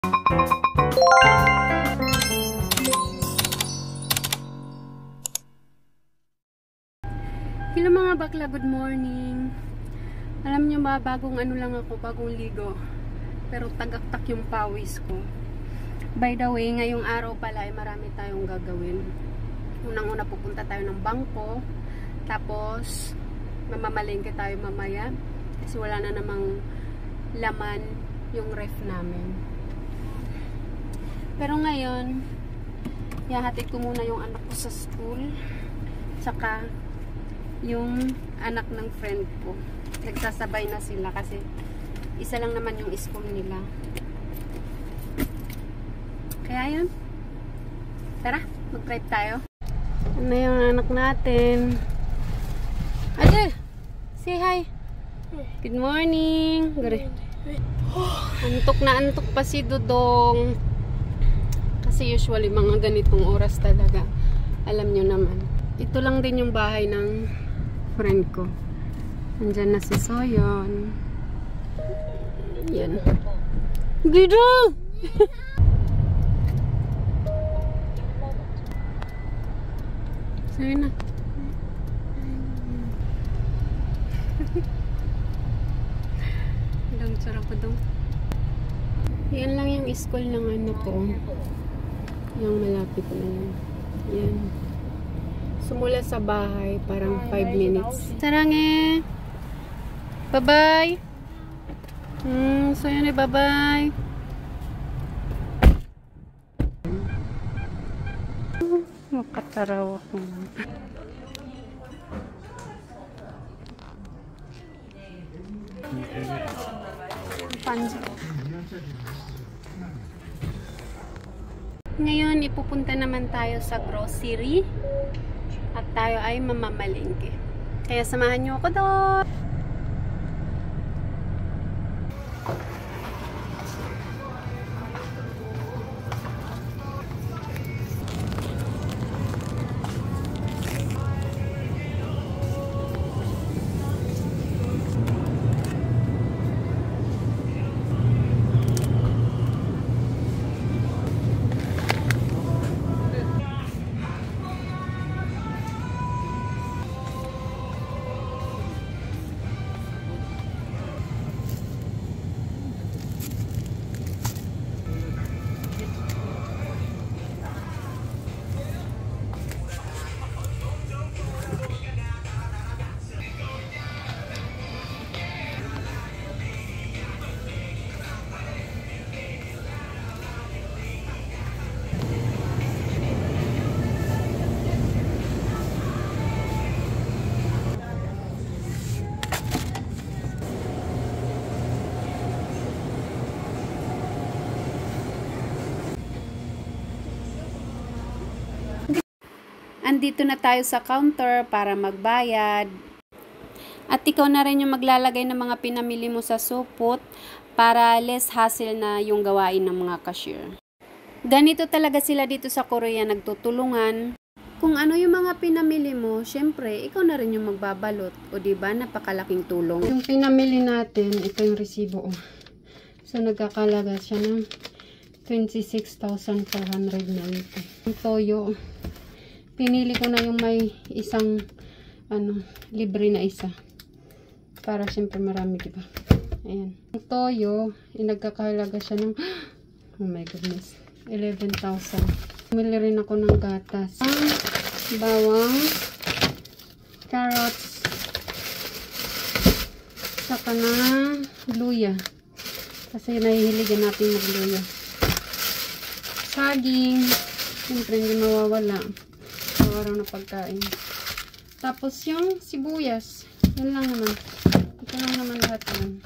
Hello mga bakla, good morning. Alam nyo ba, bagong ano lang ako, bagong ligo. Pero tagaktak yung pawis ko. By the way, ngayong araw pala ay marami tayong gagawin. Unang-una pupunta tayo ng bangko. Tapos, mamamalengke tayo mamaya. Kasi wala na namang laman yung ref namin. Pero ngayon, ihahatid ko muna yung anak ko sa school. Saka, yung anak ng friend ko. Nagsasabay na sila kasi isa lang naman yung school nila. Kaya yun. Tara, mag-drive tayo. Ano yung anak natin? Ate! Say hi! Good morning! Antok na antok pa si Dudong. Kasi usually mga ganitong oras talaga. Alam nyo naman. Ito lang din yung bahay ng friend ko. Nandyan na si Soyon. Yan. Guido! Soyon na. Dong, sarap ko dong. Yan lang yung school ng ano ko. Yung malapit na yan. Yan. Sumula sa bahay, parang 5 minutes. Sarange! Bye-bye! So yun eh, bye-bye! Makataraw ako. Panjo. Ngayon, ipupunta naman tayo sa grocery. At tayo ay mamamalengke. Kaya samahan niyo ako doon. Andito na tayo sa counter para magbayad. At ikaw na rin yung maglalagay ng mga pinamili mo sa supot para less hassle na yung gawain ng mga cashier. Ganito talaga sila dito sa Korea, nagtutulungan. Kung ano yung mga pinamili mo, syempre, ikaw na rin yung magbabalot. O diba, napakalaking tulong. Yung pinamili natin, ito yung resibo. So, nagkakalaga siya ng 26,490. Yung toyo. Pinili ko na yung may isang libre na isa. Para siyempre marami, diba? Ayan. Yung toyo, nagkakahalaga siya ng oh my goodness, 11,000. Bumili rin ako ng gatas. Bawang, carrots, saka na luya. Kasi nahihiligan natin ng luya. Saging, siyempre hindi mawawala. Araw na pagkain. Tapos yung sibuyas, yun lang naman. Ito lang naman lahat yun.